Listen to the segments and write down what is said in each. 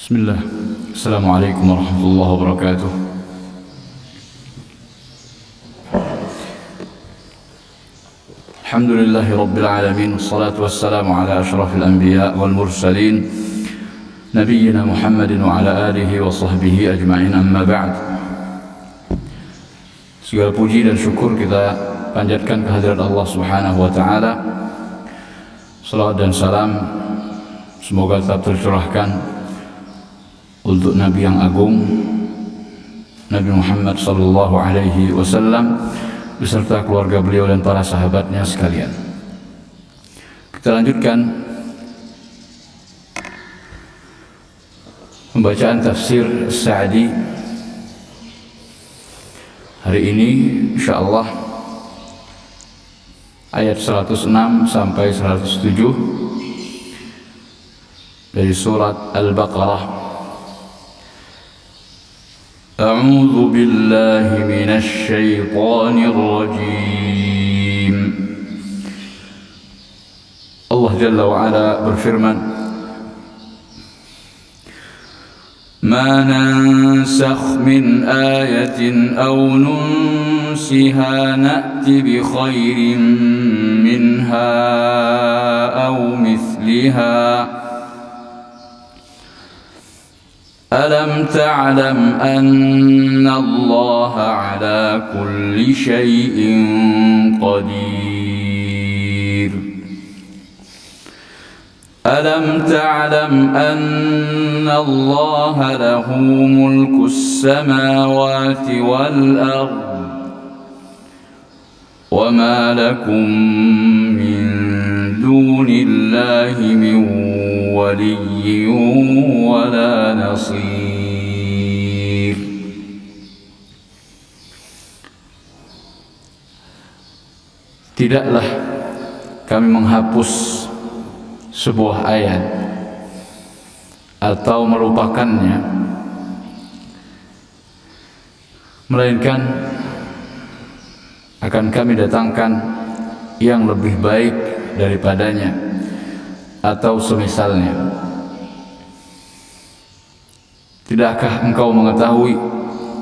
Bismillah. Assalamualaikum warahmatullahi wabarakatuh. Alhamdulillahi rabbil alamin. Wassalatu wassalamu ala ashrafil anbiya wal mursalin nabiyyina Muhammadin wa ala alihi wa sahbihi ajma'in, amma ba'd. Segala puji dan syukur kita panjatkan kehadirat Allah Subhanahu wa taala. Salawat dan salam semoga tetap tercurahkan untuk Nabi yang agung, Nabi Muhammad sallallahu alaihi wasallam beserta keluarga beliau dan para sahabatnya sekalian. Kita lanjutkan pembacaan tafsir Sa'di. Hari ini insyaallah ayat 106 sampai 107 dari surat Al-Baqarah. A'udzu billahi minasy syaithanir rajim. Allah Jalla wa Ala berfirman, "Ma nansakh min ayatin aw nunsiha na'ti bi khairin minha aw mithliha. Alam ta'lam anna Allah ala kulli syai'in qadir. Alam ta'lam anna Allah lahu mulku as-samawati wal ard. Wa ma lakum min dunillahi min waliyyin wala nasir." Tidaklah kami menghapus sebuah ayat atau melupakannya, melainkan akan kami datangkan yang lebih baik daripadanya atau semisalnya. Tidakkah engkau mengetahui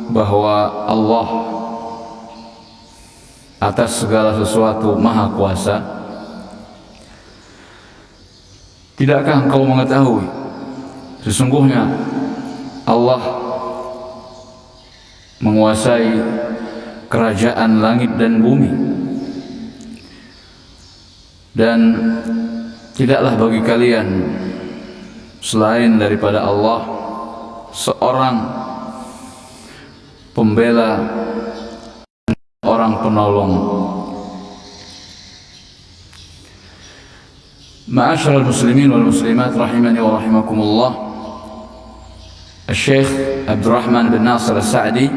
bahwa Allah atas segala sesuatu maha kuasa? Tidakkah engkau mengetahui sesungguhnya Allah menguasai kerajaan langit dan bumi, dan tidaklah bagi kalian selain daripada Allah seorang pembela, orang penolong. Ma'asyiral muslimin wal muslimat rahimani wa rahimakumullah. Syekh Abdurrahman bin Nasir As-Sa'di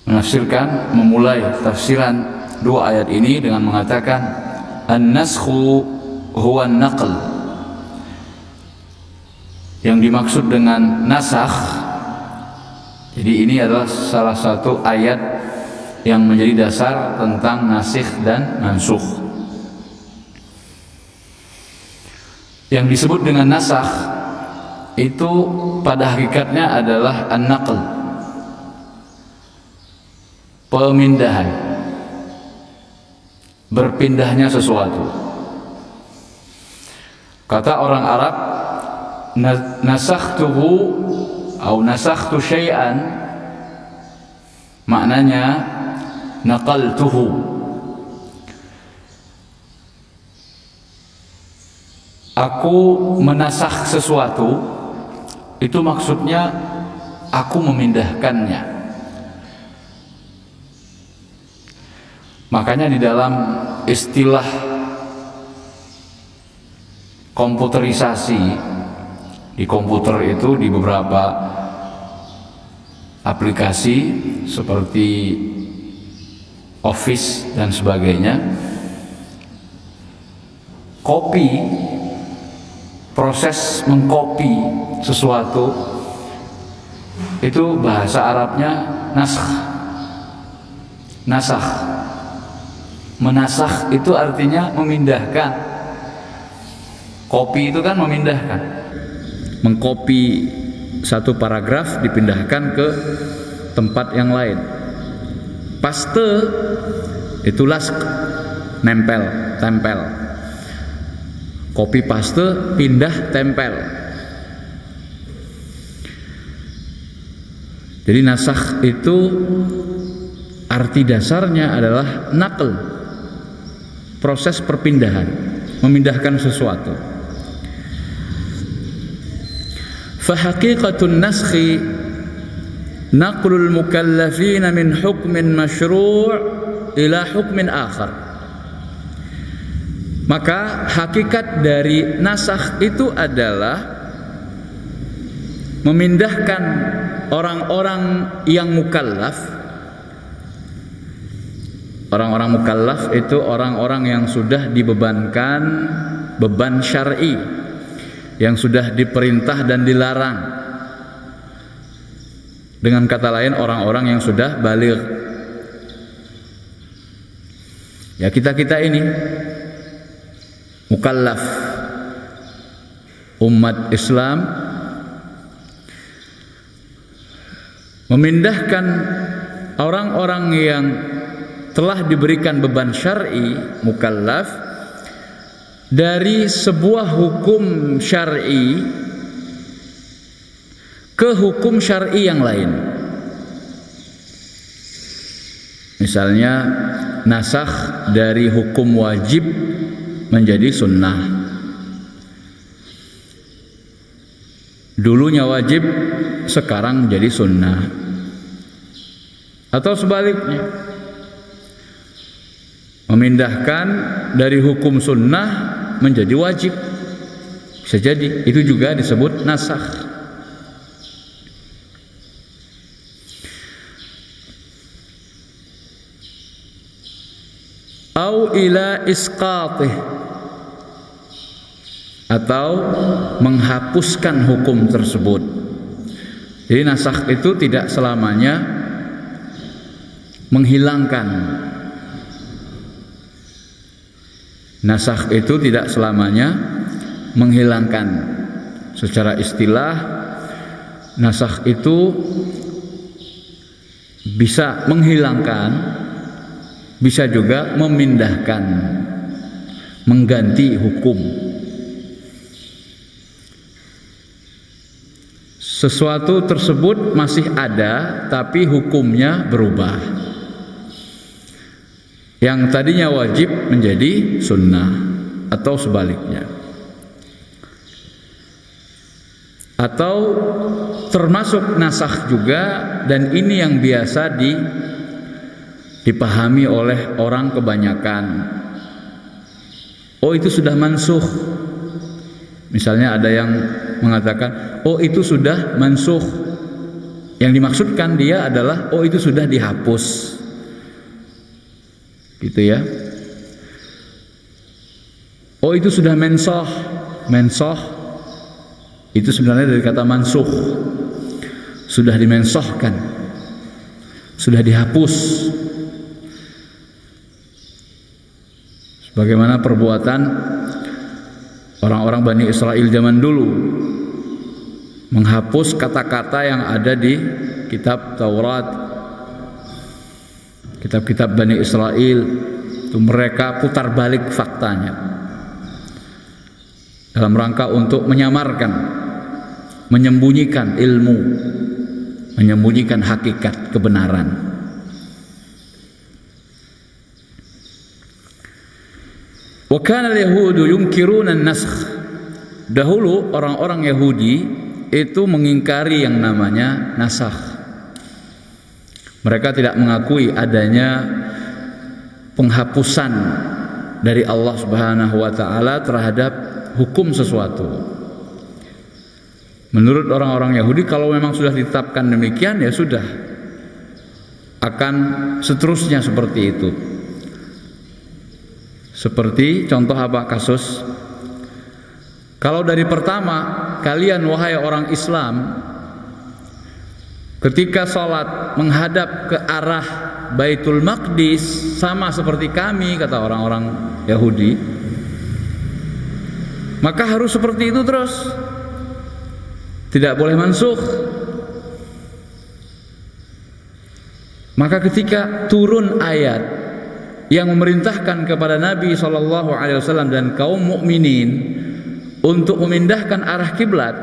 menafsirkan, memulai tafsiran dua ayat ini dengan mengatakan, an-naskhu huwa an-naql. Yang dimaksud dengan nasakh, jadi ini adalah salah satu ayat yang menjadi dasar tentang nasikh dan mansukh. Yang disebut dengan nasakh itu pada hakikatnya adalah an-naql, pemindahan, berpindahnya sesuatu. Kata orang Arab, nasakhtuhu atau nasakhtu syai'an, maknanya naqaltuhu. Aku menasakh sesuatu, itu maksudnya aku memindahkannya. Makanya di dalam istilah komputerisasi, di komputer itu, di beberapa aplikasi seperti Office dan sebagainya, copy, proses mengcopy sesuatu itu bahasa Arabnya nasakh. Nasakh, menasakh itu artinya memindahkan. Kopi itu kan memindahkan. mengcopy satu paragraf dipindahkan ke tempat yang lain. Paste itu lask, nempel, tempel. Copy paste, pindah, tempel. Jadi nasakh itu arti dasarnya adalah naql, proses perpindahan, memindahkan sesuatu. Fa haqiqatun naskhi naqlul mukallafin min hukmin masyru' ila hukmin akhar. Maka hakikat dari nasakh itu adalah memindahkan orang-orang yang mukallaf. Orang-orang mukallaf itu orang-orang yang sudah dibebankan beban syar'i, yang sudah diperintah dan dilarang. Dengan kata lain, orang-orang yang sudah baligh. Ya, kita-kita ini mukallaf, umat Islam, memindahkan orang-orang yang telah diberikan beban syar'i, mukallaf, dari sebuah hukum syar'i ke hukum syar'i yang lain. Misalnya nasakh dari hukum wajib menjadi sunnah. Dulunya wajib, sekarang menjadi sunnah. Atau sebaliknya, memindahkan dari hukum sunnah menjadi wajib. Bisa jadi, itu juga disebut nasakh. Au ila isqatih, atau menghapuskan hukum tersebut. Jadi nasakh itu tidak selamanya menghilangkan. Nasakh itu tidak selamanya menghilangkan. Secara istilah, nasakh itu bisa menghilangkan, bisa juga memindahkan, mengganti hukum. Sesuatu tersebut masih ada, tapi hukumnya berubah. Yang tadinya wajib menjadi sunnah, atau sebaliknya. Atau termasuk nasakh juga, dan ini yang biasa dipahami oleh orang kebanyakan. Oh, itu sudah mansukh. Misalnya ada yang mengatakan, oh itu sudah mansukh. Yang dimaksudkan dia adalah, oh itu sudah dihapus. Gitu ya. Oh itu sudah mensoh. Mensoh itu sebenarnya dari kata mansukh. Sudah dimensohkan, sudah dihapus. Sebagaimana perbuatan orang-orang Bani Israel zaman dulu, menghapus kata-kata yang ada di kitab Taurat, kitab-kitab Bani Israel. Itu mereka putar balik faktanya dalam rangka untuk menyamarkan, menyembunyikan ilmu, menyembunyikan hakikat kebenaran. Wa kana al-yahudu yunkiruna an-nasakh. Dahulu orang-orang Yahudi itu mengingkari yang namanya nasakh. Mereka tidak mengakui adanya penghapusan dari Allah Subhanahu wa taala terhadap hukum sesuatu. Menurut orang-orang Yahudi, kalau memang sudah ditetapkan demikian, ya sudah, akan seterusnya seperti itu. Seperti contoh apa kasus? Kalau dari pertama, kalian wahai orang Islam, ketika sholat menghadap ke arah Baitul Maqdis sama seperti kami, kata orang-orang Yahudi, maka harus seperti itu terus. tidak boleh mansukh. Maka ketika turun ayat yang memerintahkan kepada Nabi SAW dan kaum mukminin untuk memindahkan arah kiblat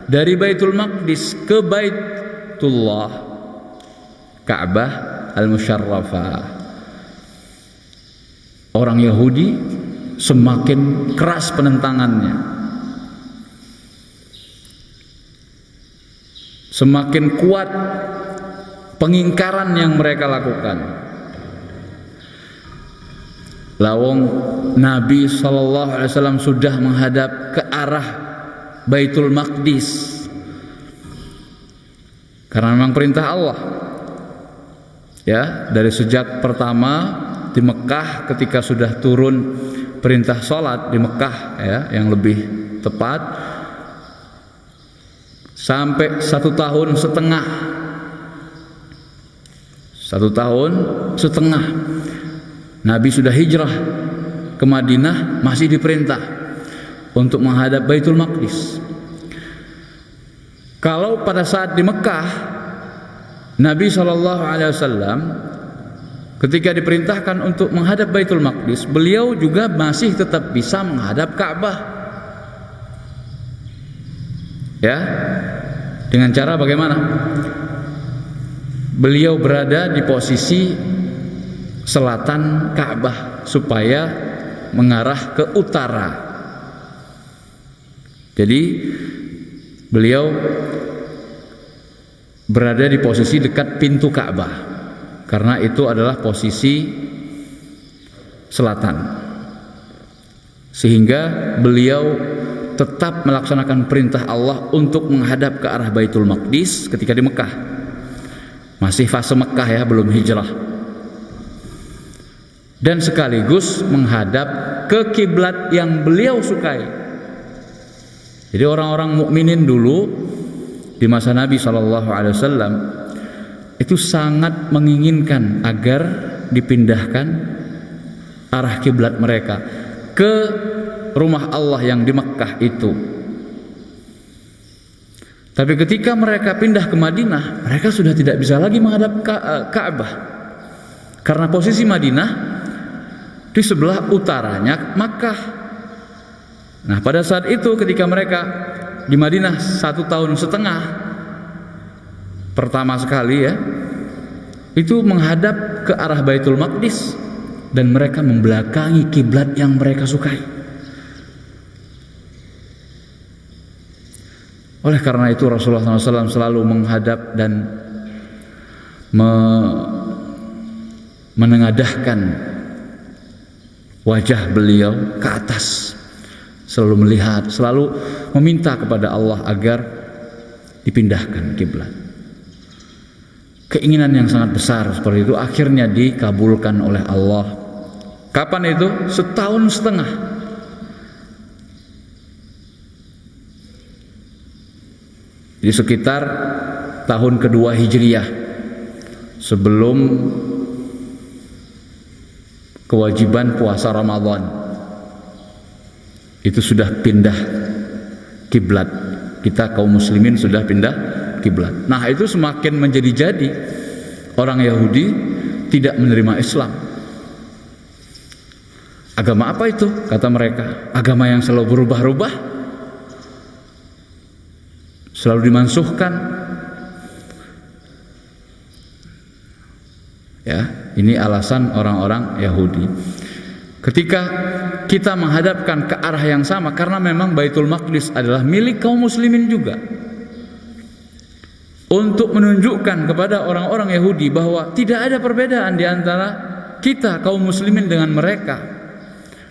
dari Baitul Maqdis ke Baitullah, Ka'bah Al-Musyarrafah, orang Yahudi semakin keras penentangannya, semakin kuat pengingkaran yang mereka lakukan. Lawang Nabi SAW sudah menghadap ke arah Baitul Maqdis karena memang perintah Allah. Ya, dari sejak pertama di Mekah ketika sudah turun perintah salat di Mekah, ya, yang lebih tepat, sampai 1,5 tahun. 1,5 tahun Nabi sudah hijrah ke Madinah, masih diperintah untuk menghadap Baitul Maqdis. Kalau pada saat di Mekah Nabi SAW ketika diperintahkan untuk menghadap Baitul Maqdis, beliau juga masih tetap bisa menghadap Ka'bah. Ya, dengan cara bagaimana? Beliau berada di posisi selatan Ka'bah supaya mengarah ke utara. Jadi beliau berada di posisi dekat pintu Ka'bah karena itu adalah posisi selatan, sehingga beliau tetap melaksanakan perintah Allah untuk menghadap ke arah Baitul Maqdis ketika di Mekah. Masih fase Mekah, ya, belum hijrah. Dan sekaligus menghadap ke kiblat yang beliau sukai. Jadi orang-orang mukminin dulu di masa Nabi SAW itu sangat menginginkan agar dipindahkan arah kiblat mereka ke rumah Allah yang di Mekah itu. Tapi ketika mereka pindah ke Madinah, mereka sudah tidak bisa lagi menghadap Ka'bah karena posisi Madinah di sebelah utaranya Makkah. Nah, pada saat itu ketika mereka di Madinah 1,5 tahun pertama sekali, ya, itu menghadap ke arah Baitul Maqdis dan mereka membelakangi kiblat yang mereka sukai. Oleh karena itu Rasulullah SAW selalu menghadap dan menengadahkan wajah beliau ke atas, selalu melihat, selalu meminta kepada Allah agar dipindahkan kiblat. Keinginan yang sangat besar seperti itu akhirnya dikabulkan oleh Allah. Kapan itu? 1,5 tahun. Di sekitar tahun kedua Hijriyah, sebelum kewajiban puasa Ramadan, itu sudah pindah kiblat. Kita kaum muslimin sudah pindah kiblat. Nah, itu semakin menjadi-jadi orang Yahudi tidak menerima Islam. Agama apa itu? Kata mereka, agama yang selalu berubah-ubah, selalu dimansuhkan. Ya, ini alasan orang-orang Yahudi. Ketika kita menghadapkan ke arah yang sama, karena memang Baitul Maqdis adalah milik kaum muslimin juga, untuk menunjukkan kepada orang-orang Yahudi bahwa tidak ada perbedaan di antara kita kaum muslimin dengan mereka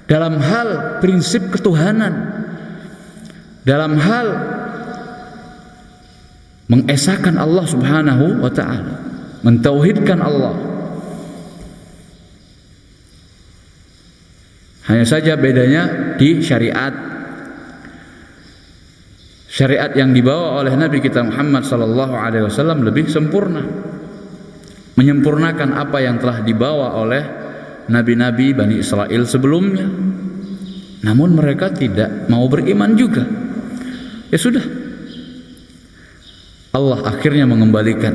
dalam hal prinsip ketuhanan, dalam hal mengesahkan Allah Subhanahu wa ta'ala, mentauhidkan Allah. Hanya saja bedanya di syariat. Syariat yang dibawa oleh Nabi kita Muhammad SAW lebih sempurna, menyempurnakan apa yang telah dibawa oleh nabi-nabi Bani Israel sebelumnya. Namun mereka tidak mau beriman juga. Ya sudah, Allah akhirnya mengembalikan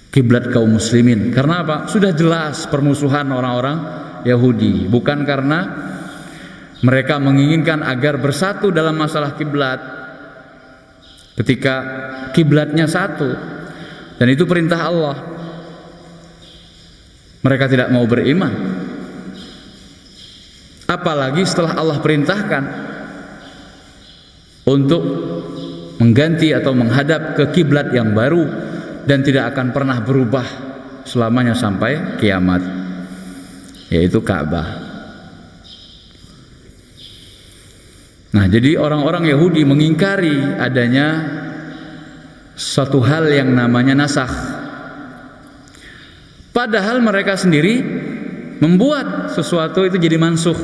kiblat kaum muslimin. Karena apa? Sudah jelas permusuhan orang-orang Yahudi, bukan karena mereka menginginkan agar bersatu dalam masalah kiblat. Ketika kiblatnya satu dan itu perintah Allah, mereka tidak mau beriman. Apalagi setelah Allah perintahkan untuk mengganti atau menghadap ke kiblat yang baru dan tidak akan pernah berubah selamanya sampai kiamat, yaitu Ka'bah. Nah, jadi orang-orang Yahudi mengingkari adanya satu hal yang namanya nasakh. Padahal mereka sendiri membuat sesuatu itu jadi mansukh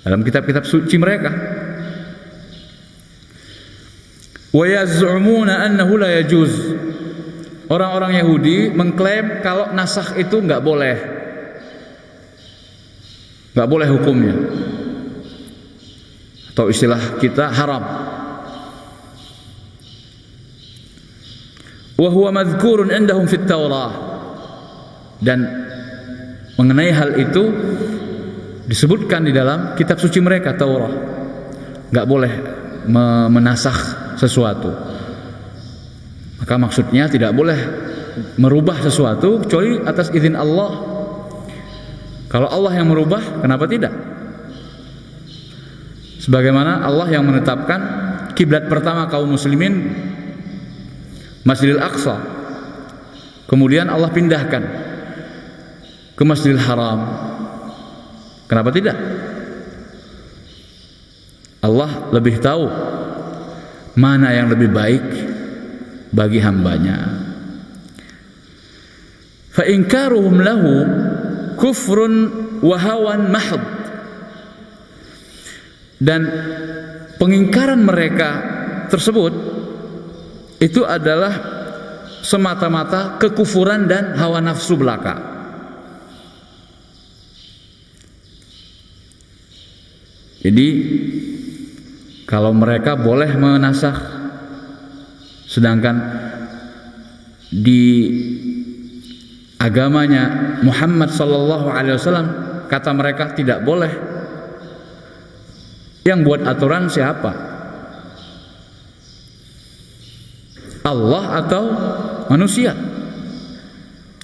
dalam kitab-kitab suci mereka. Wa yaz'umuna annahu la yajuz. Orang-orang Yahudi mengklaim kalau nasakh itu enggak boleh hukumnya, atau istilah kita haram. Wa huwa madhkurun indahum fit Taurah, dan mengenai hal itu disebutkan di dalam kitab suci mereka Taurah. Enggak boleh menasakh sesuatu. Maka maksudnya tidak boleh merubah sesuatu kecuali atas izin Allah. Kalau Allah yang merubah, kenapa tidak? Sebagaimana Allah yang menetapkan kiblat pertama kaum muslimin Masjidil Aqsa, kemudian Allah pindahkan ke Masjidil Haram. Kenapa tidak? Allah lebih tahu mana yang lebih baik bagi hambanya. Fa inkaruhum lahu kufrun wa hawan mahd. Dan pengingkaran mereka tersebut itu adalah semata-mata kekufuran dan hawa nafsu belaka. Jadi kalau mereka boleh menasakh, sedangkan di agamanya Muhammad sallallahu alaihi wasallam kata mereka tidak boleh. Yang buat aturan siapa? Allah atau manusia?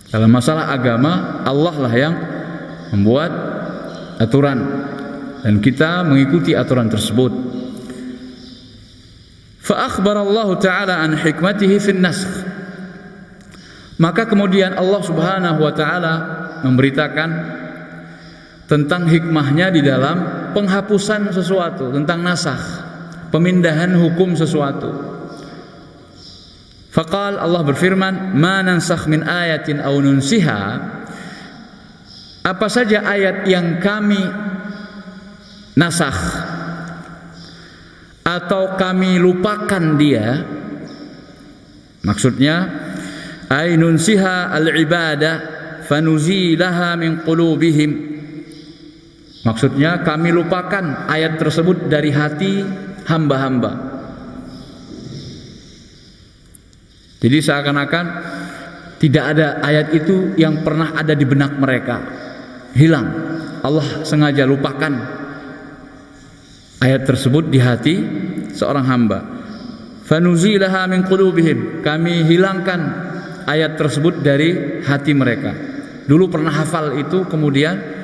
Dalam masalah agama, Allah lah yang membuat aturan dan kita mengikuti aturan tersebut. Fa akhbara Allah Ta'ala an hikmatihi fin nasakh. Maka kemudian Allah Subhanahu wa taala memberitakan tentang hikmahnya di dalam penghapusan sesuatu, tentang nasakh, pemindahan hukum sesuatu. Faqal, Allah berfirman, "Ma nansakh min ayatin aw nunsiha." Apa saja ayat yang kami nasakh atau kami lupakan dia, maksudnya ay nunsiha al-ibadah fanuzilaha min qulubihim. Maksudnya kami lupakan ayat tersebut dari hati hamba-hamba. Jadi seakan-akan tidak ada ayat itu yang pernah ada di benak mereka, hilang. Allah sengaja lupakan ayat tersebut di hati seorang hamba. Fanuzilaha min qulubihim, kami hilangkan ayat tersebut dari hati mereka. Dulu pernah hafal itu, kemudian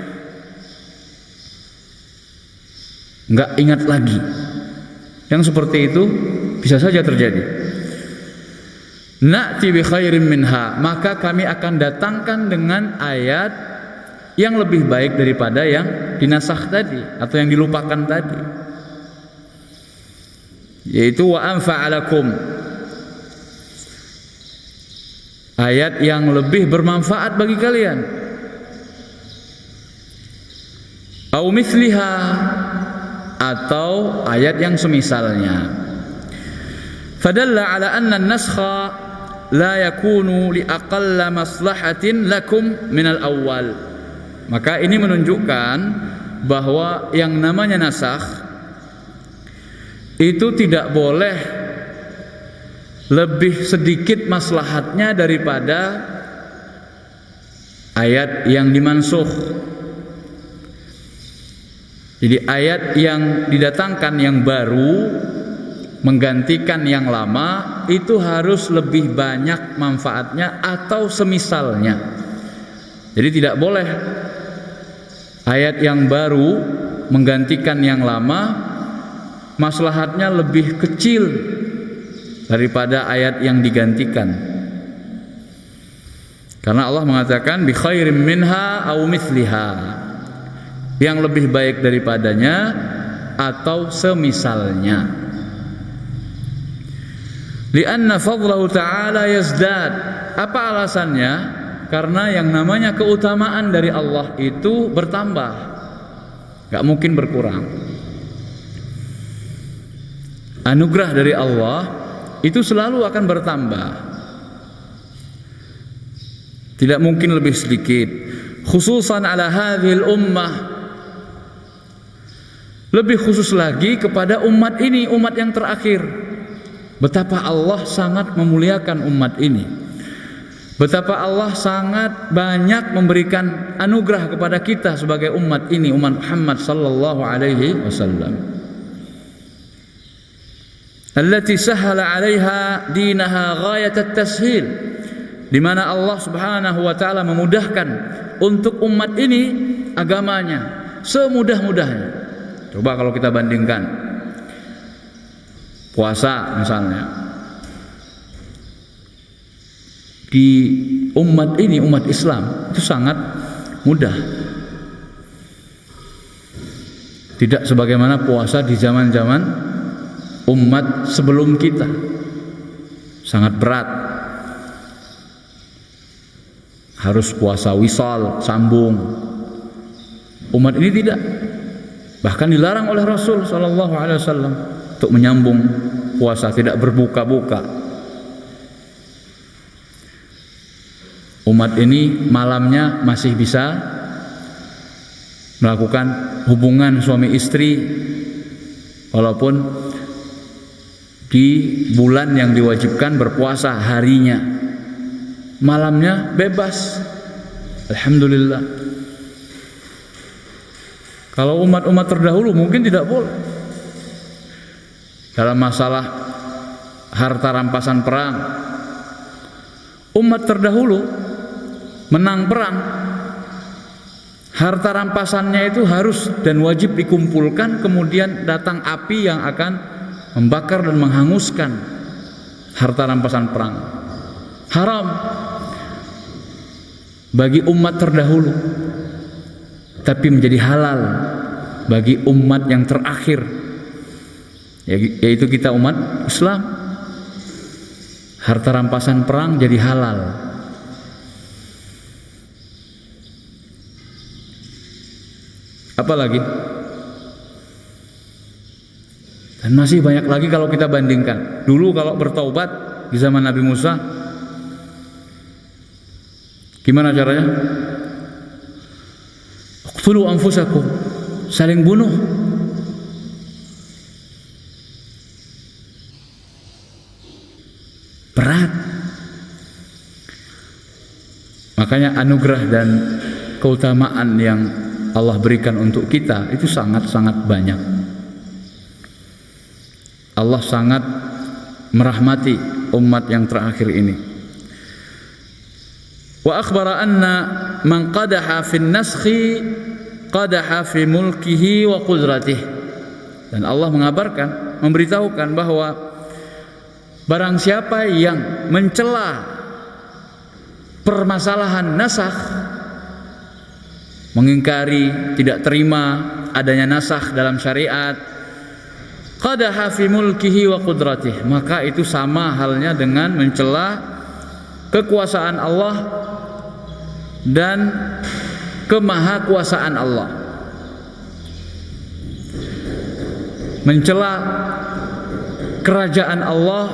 enggak ingat lagi. Yang seperti itu bisa saja terjadi. Na'ti bi khairin minha, maka kami akan datangkan dengan ayat yang lebih baik daripada yang dinasakh tadi atau yang dilupakan tadi, yaitu wa anfa'alakum, ayat yang lebih bermanfaat bagi kalian. Au mithliha, atau ayat yang semisalnya. Fadalla ala anna an-naskha la yakunu li aqalla maslahatin lakum minal awwal. Maka ini menunjukkan bahwa yang namanya nasakh itu tidak boleh lebih sedikit maslahatnya daripada ayat yang dimansukh. Jadi ayat yang didatangkan yang baru menggantikan yang lama itu harus lebih banyak manfaatnya atau semisalnya. Jadi tidak boleh ayat yang baru menggantikan yang lama maslahatnya lebih kecil daripada ayat yang digantikan. Karena Allah mengatakan bi khairim minha aw mithliha, yang lebih baik daripadanya atau semisalnya. Lianna fadlahu ta'ala yazdad. Apa alasannya? Karena yang namanya keutamaan dari Allah itu bertambah, gak mungkin berkurang. Anugerah dari Allah itu selalu akan bertambah, tidak mungkin lebih sedikit. Khususan ala hadhil ummah, lebih khusus lagi kepada umat ini, umat yang terakhir. Betapa Allah sangat memuliakan umat ini, betapa Allah sangat banyak memberikan anugerah kepada kita sebagai umat ini, umat Muhammad sallallahu alaihi wasallam. Allati sahala 'alaiha dinaha ghayat at-tashil, di mana Allah Subhanahu wa taala memudahkan untuk umat ini agamanya semudah-mudahnya. Coba kalau kita bandingkan puasa misalnya, di umat ini, umat Islam itu sangat mudah. Tidak sebagaimana puasa di zaman-zaman umat sebelum kita, sangat berat. Harus puasa wisal, sambung. Umat ini tidak. Bahkan dilarang oleh Rasul sallallahu alaihi wasallam untuk menyambung puasa, tidak berbuka-buka. Umat ini malamnya masih bisa melakukan hubungan suami istri walaupun di bulan yang diwajibkan berpuasa harinya, malamnya bebas. Alhamdulillah. Kalau umat-umat terdahulu mungkin tidak boleh. Dalam masalah harta rampasan perang, umat terdahulu menang perang, harta rampasannya itu harus dan wajib dikumpulkan, kemudian datang api yang akan membakar dan menghanguskan harta rampasan perang. Haram bagi umat terdahulu, tapi menjadi halal bagi umat yang terakhir, yaitu kita umat Islam. Harta rampasan perang jadi halal. Apalagi? Dan masih banyak lagi kalau kita bandingkan. Dulu kalau bertaubat di zaman Nabi Musa, gimana caranya? Uqtulu anfusakum, saling bunuh. Berat. Makanya anugerah dan keutamaan yang Allah berikan untuk kita itu sangat-sangat banyak. Allah sangat merahmati umat yang terakhir ini. Wa akhbara anna man qadaha fi an-naskhi qadaha fi mulkihi wa qudratihi. Dan Allah mengabarkan, memberitahukan bahwa barang siapa yang mencela permasalahan nasakh, mengingkari, tidak terima adanya nasakh dalam syariat, qadaha fi mulkihi wa qudratihi, maka itu sama halnya dengan mencela kekuasaan Allah dan kemahakuasaan Allah. Mencela kerajaan Allah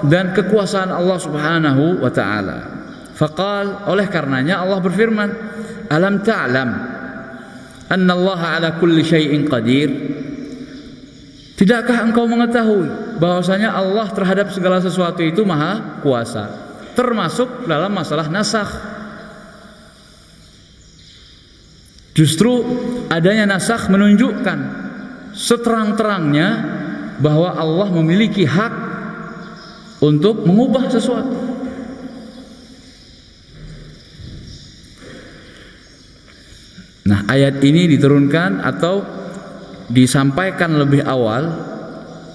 dan kekuasaan Allah Subhanahu wa taala. Faqal, oleh karenanya Allah berfirman, alam ta'lam anna Allah ala kulli syai'in qadir. Tidakkah engkau mengetahui bahwasanya Allah terhadap segala sesuatu itu maha kuasa, termasuk dalam masalah nasakh. Justru adanya nasakh menunjukkan seterang-terangnya bahwa Allah memiliki hak untuk mengubah sesuatu. Nah, ayat ini diturunkan atau disampaikan lebih awal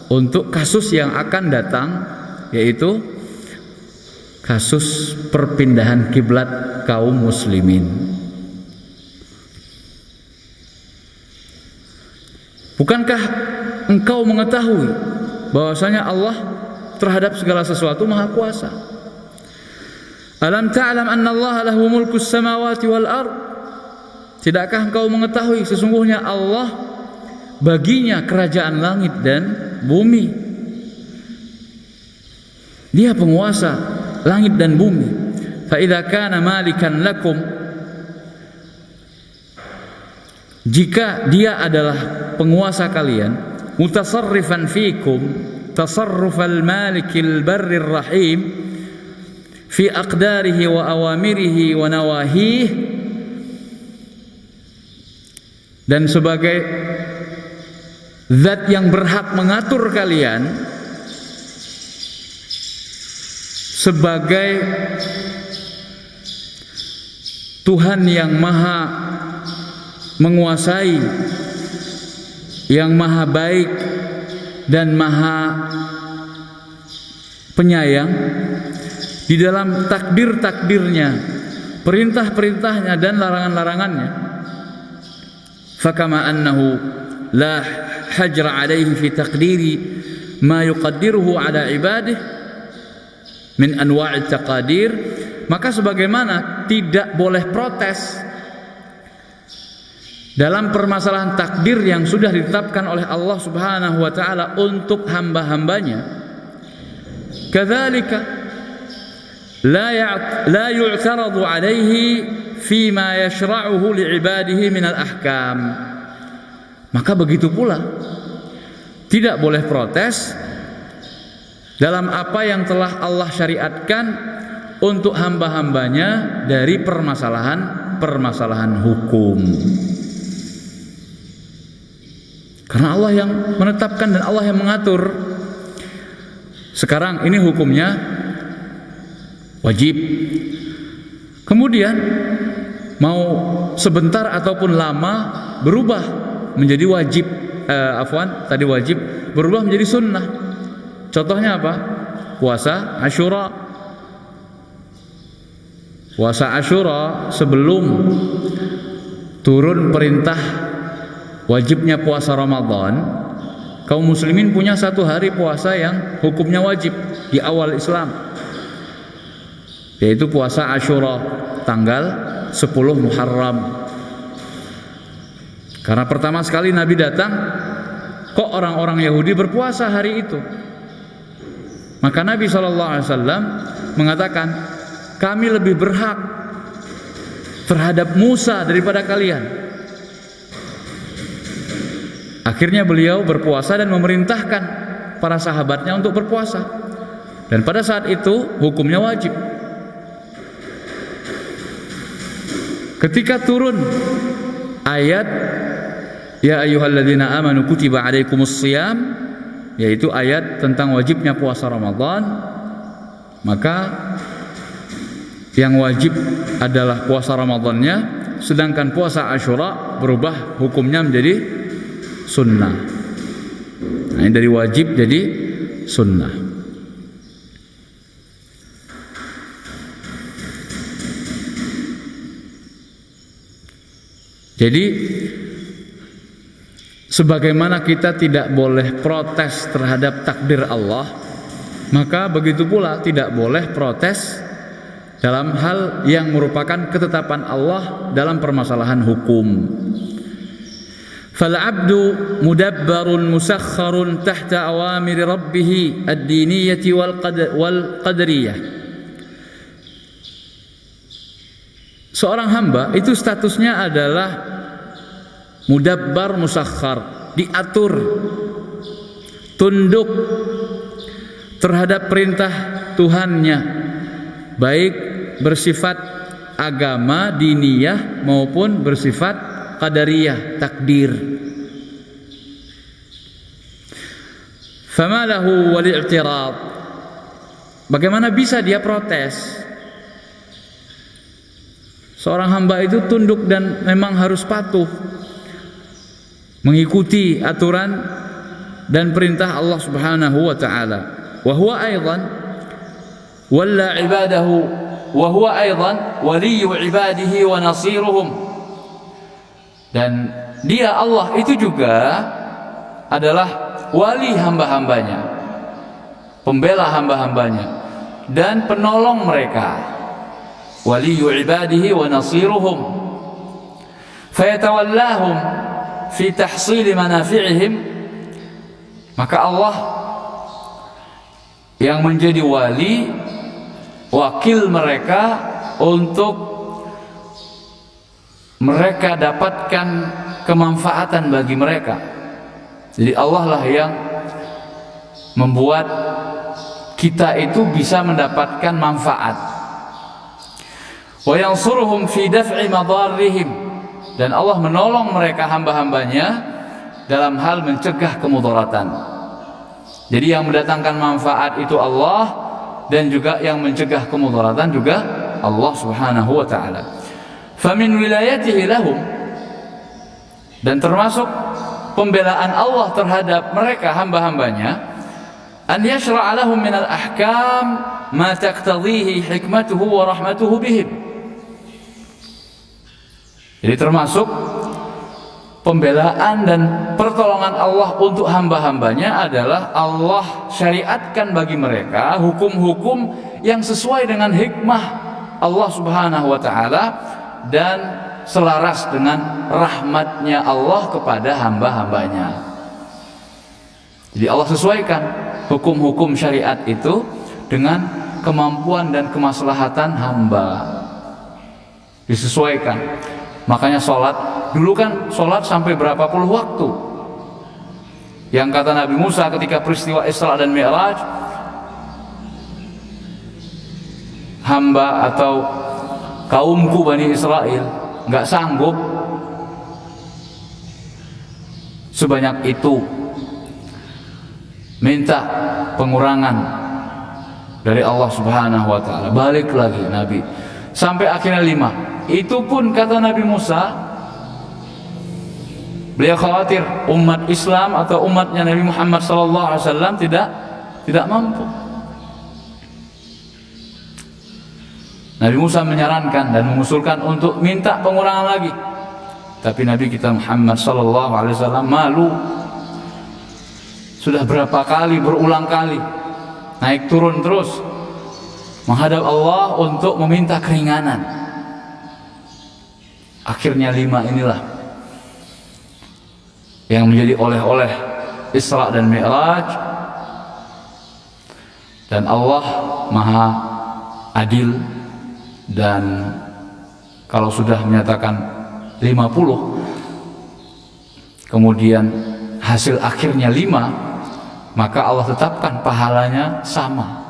untuk kasus yang akan datang, yaitu kasus perpindahan kiblat kaum muslimin. Bukankah engkau mengetahui bahwasanya Allah terhadap segala sesuatu maha kuasa? Alam ta'lam anna Allah lahu mulkus samawati wal ard? Tidakkah engkau mengetahui sesungguhnya Allah baginya kerajaan langit dan bumi? Dia penguasa langit dan bumi. Fa idza kana malikan lakum, jika dia adalah penguasa kalian, mutasarrifan fikum tasarrufal malikil barrir rahim fi aqdarihi wa awamirihi wa nawahihi, dan sebagai zat yang berhak mengatur kalian, sebagai Tuhan yang maha menguasai, yang maha baik dan maha penyayang di dalam takdir-takdirnya, perintah-perintahnya dan larangan-larangannya. Fakama annahu la hajra alaihi fi taqdiri ma yuqaddiruhu ala ibadih min anwa'it taqadir, maka sebagaimana tidak boleh protes dalam permasalahan takdir yang sudah ditetapkan oleh Allah Subhanahu wa taala untuk hamba-hambanya, kadzalika la yu'taradu alaihi fima yashra'uhu li'ibadihi minal ahkam. Maka begitu pula tidak boleh protes dalam apa yang telah Allah syariatkan untuk hamba-hambanya dari permasalahan hukum. Karena Allah yang menetapkan dan Allah yang mengatur. Sekarang ini hukumnya wajib, kemudian mau sebentar ataupun lama berubah menjadi wajib, tadi wajib berubah menjadi sunnah. Contohnya apa? Puasa Asyura. Puasa Asyura sebelum turun perintah wajibnya puasa Ramadan, kaum muslimin punya satu hari puasa yang hukumnya wajib di awal Islam, yaitu puasa Asyura tanggal 10 Muharram. Karena pertama sekali Nabi datang, kok orang-orang Yahudi berpuasa hari itu? Maka Nabi SAW mengatakan, kami lebih berhak terhadap Musa daripada kalian. Akhirnya beliau berpuasa dan memerintahkan para sahabatnya untuk berpuasa. Dan pada saat itu hukumnya wajib. Ketika turun ayat ya ayyuhalladzina amanu kutiba alaikumus shiyam, yaitu ayat tentang wajibnya puasa Ramadan, maka yang wajib adalah puasa Ramadannya, sedangkan puasa Asyura berubah hukumnya menjadi sunnah. Nah, ini dari wajib jadi sunnah. Jadi sebagaimana kita tidak boleh protes terhadap takdir Allah, maka begitu pula tidak boleh protes dalam hal yang merupakan ketetapan Allah dalam permasalahan hukum. Fal 'abdu mudabbarun musakharun tahta awamir rabbih ad-diniyah wal qadariyah. Seorang hamba itu statusnya adalah mudabbar musakhar, diatur tunduk terhadap perintah Tuhannya, baik bersifat agama diniyah maupun bersifat qadariyah, takdir. Fama lahu wal i'tirad, bagaimana bisa dia protes? Seorang hamba itu tunduk dan memang harus patuh mengikuti aturan dan perintah Allah Subhanahu wa taala. Wa huwa aidan walla ibadahu wa huwa aidan waliyyu ibadihi wa nasiruhum. Dan dia Allah itu juga adalah wali hamba-hambanya, pembela hamba-hambanya dan penolong mereka. Waliyyu ibadihi wa nasiruhum. Fayatawallahum fi tahsil manafi'ihim. Maka Allah yang menjadi wali, wakil mereka untuk mereka dapatkan kemanfaatan bagi mereka. Jadi Allah lah yang membuat kita itu bisa mendapatkan manfaat. Wa yansuruhum fi daf'i madarrihim, dan Allah menolong mereka hamba-hambanya dalam hal mencegah kemudaratan. Jadi yang mendatangkan manfaat itu Allah, dan juga yang mencegah kemudaratan juga Allah Subhanahu wa taala. Famin wilayatihi lahum, dan termasuk pembelaan Allah terhadap mereka hamba-hambanya, an yashra'a lahum minal ahkam ma taqtadhihi hikmatuhu wa rahmatuhu bihim. Jadi termasuk pembelaan dan pertolongan Allah untuk hamba-hambanya adalah Allah syariatkan bagi mereka hukum-hukum yang sesuai dengan hikmah Allah Subhanahu wa taala dan selaras dengan rahmatnya Allah kepada hamba-hambanya. Jadi Allah sesuaikan hukum-hukum syariat itu dengan kemampuan dan kemaslahatan hamba, disesuaikan. Makanya sholat, dulu kan sholat sampai berapa puluh waktu. Yang kata Nabi Musa ketika peristiwa Isra dan Mi'raj, hamba atau kaumku Bani Israel nggak sanggup sebanyak itu, minta pengurangan dari Allah Subhanahu wa taala. Balik lagi Nabi sampai akhirnya 5. Itu pun kata Nabi Musa, beliau khawatir umat Islam atau umatnya Nabi Muhammad SAW tidak mampu. Nabi Musa menyarankan dan mengusulkan untuk minta pengurangan lagi, tapi Nabi kita Muhammad SAW malu. Sudah berapa kali, berulang kali naik turun terus menghadap Allah untuk meminta keringanan. Akhirnya 5 inilah yang menjadi oleh-oleh Isra dan Mi'raj. Dan Allah Maha Adil, dan kalau sudah menyatakan 50 kemudian hasil akhirnya 5, maka Allah tetapkan pahalanya sama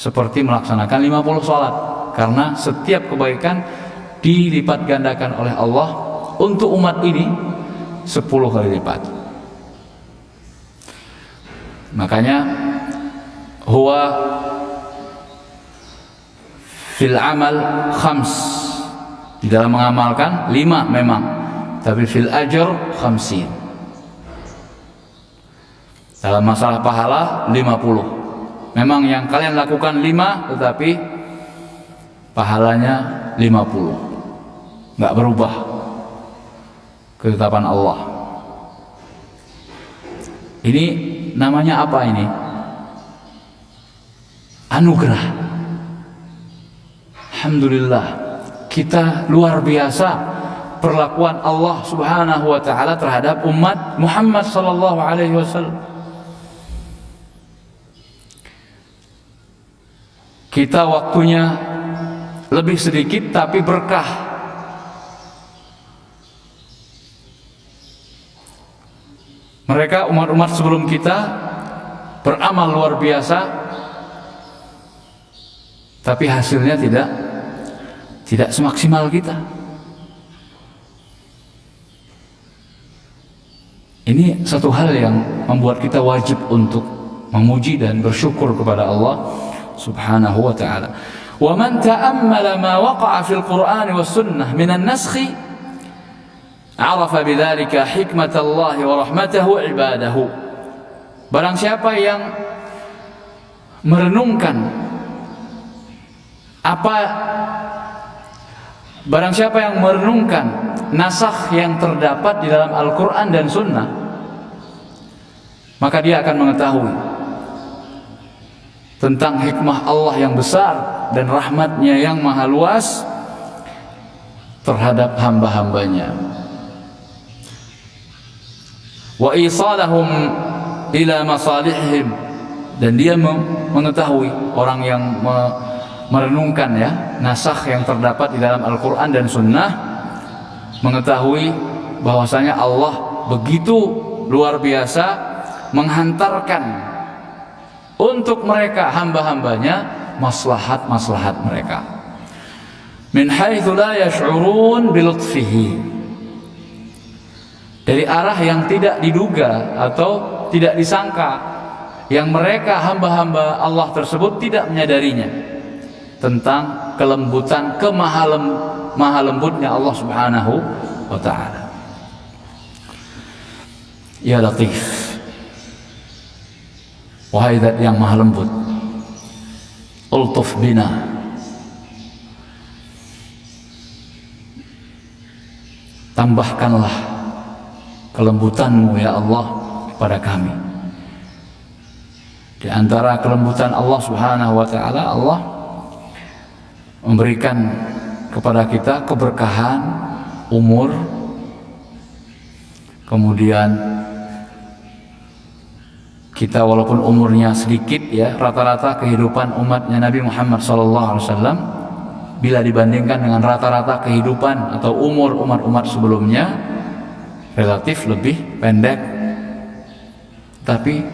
seperti melaksanakan 50 sholat, karena setiap kebaikan dilipat gandakan oleh Allah untuk umat ini 10 kali lipat. Makanya huwa fil amal khams, di dalam mengamalkan 5 memang, tapi fil ajr 50. Dalam masalah pahala 50. Memang yang kalian lakukan 5, tetapi pahalanya 50. Nggak berubah ketetapan Allah. Ini namanya apa ini? Anugerah. Alhamdulillah, kita luar biasa perlakuan Allah Subhanahu wa taala terhadap umat Muhammad sallallahu alaihi wasallam. Kita waktunya lebih sedikit tapi berkah. Mereka umat-umat sebelum kita beramal luar biasa, tapi hasilnya tidak semaksimal kita. Ini satu hal yang membuat kita wajib untuk memuji dan bersyukur kepada Allah Subhanahu wa ta'ala. Wa man ta'ammala ma waqa'a fil Qur'an was sunnah min an-naskh 'arafa bidzalika hikmatallahi wa rahmatahu 'ibadahu. Barang siapa yang merenungkan nasakh yang terdapat di dalam Al-Quran dan Sunnah, maka dia akan mengetahui tentang hikmah Allah yang besar dan rahmatnya yang maha luas terhadap hamba-hambanya. Wa isalahum ila masalihim, dan dia mengetahui, orang yang merenungkan ya nasakh yang terdapat di dalam Al-Quran dan Sunnah, mengetahui bahwasanya Allah begitu luar biasa menghantarkan untuk mereka hamba-hambanya maslahat-maslahat mereka min haitsu la yash'urun bi lutfihi, dari arah yang tidak diduga atau tidak disangka, yang mereka hamba-hamba Allah tersebut tidak menyadarinya, tentang kelembutan, maha lembutnya Allah Subhanahu wa ta'ala. Ya Latif, wahai Zat yang maha lembut, ultuf bina, tambahkanlah kelembutanmu ya Allah pada kami. Di antara kelembutan Allah Subhanahu wa ta'ala, Allah memberikan kepada kita keberkahan umur, kemudian kita walaupun umurnya sedikit ya, rata-rata kehidupan umatnya Nabi Muhammad SAW bila dibandingkan dengan rata-rata kehidupan atau umur umat-umat sebelumnya relatif lebih pendek, tapi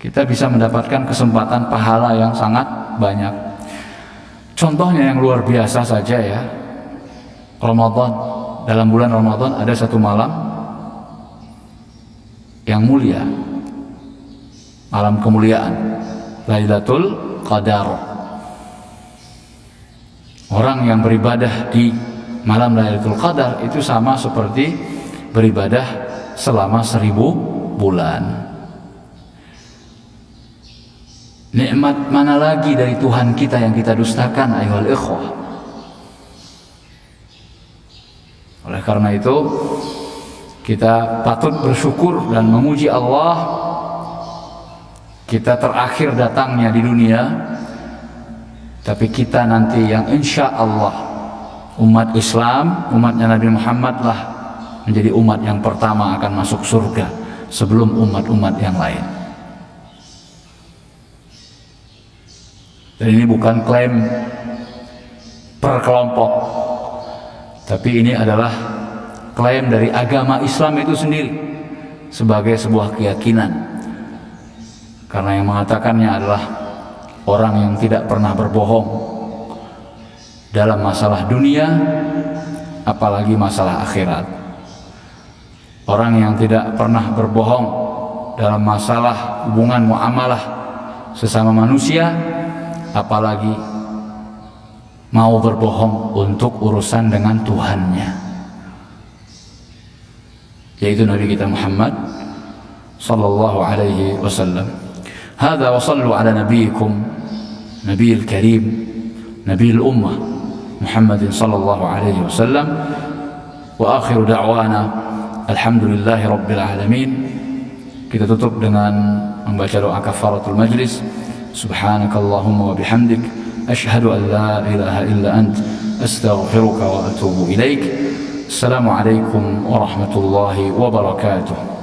kita bisa mendapatkan kesempatan pahala yang sangat banyak. Contohnya yang luar biasa saja ya, Ramadan. Dalam bulan Ramadan ada satu malam yang mulia, malam kemuliaan, Lailatul Qadar. Orang yang beribadah di malam Lailatul Qadar itu sama seperti beribadah selama 1000 bulan. Nikmat mana lagi dari Tuhan kita yang kita dustakan, ayyuhal ikhwah? Oleh karena itu kita patut bersyukur dan memuji Allah. Kita terakhir datangnya di dunia, tapi kita nanti yang insya Allah umat Islam, umatnya Nabi Muhammad lah menjadi umat yang pertama akan masuk surga sebelum umat-umat yang lain. Dan ini bukan klaim per kelompok, tapi ini adalah klaim dari agama Islam itu sendiri sebagai sebuah keyakinan. Karena yang mengatakannya adalah orang yang tidak pernah berbohong dalam masalah dunia, apalagi masalah akhirat. Orang yang tidak pernah berbohong dalam masalah hubungan muamalah sesama manusia, apalagi mau berbohong untuk urusan dengan Tuhannya, yaitu Nabi kita Muhammad sallallahu alaihi wasallam. Hadza wa sallu ala nabiyikum nabiyil karim nabiyil ummah Muhammadin sallallahu alaihi wasallam. Wa akhiru da'wana alhamdulillahi rabbil alamin. Kita tutup dengan membaca doa kafaratul majlis. Subhanakallahumma wa bihamdik asyhadu an la ilaha illa ant astaghfiruka wa atubu ilaik. Assalamualaikum warahmatullahi wabarakatuh.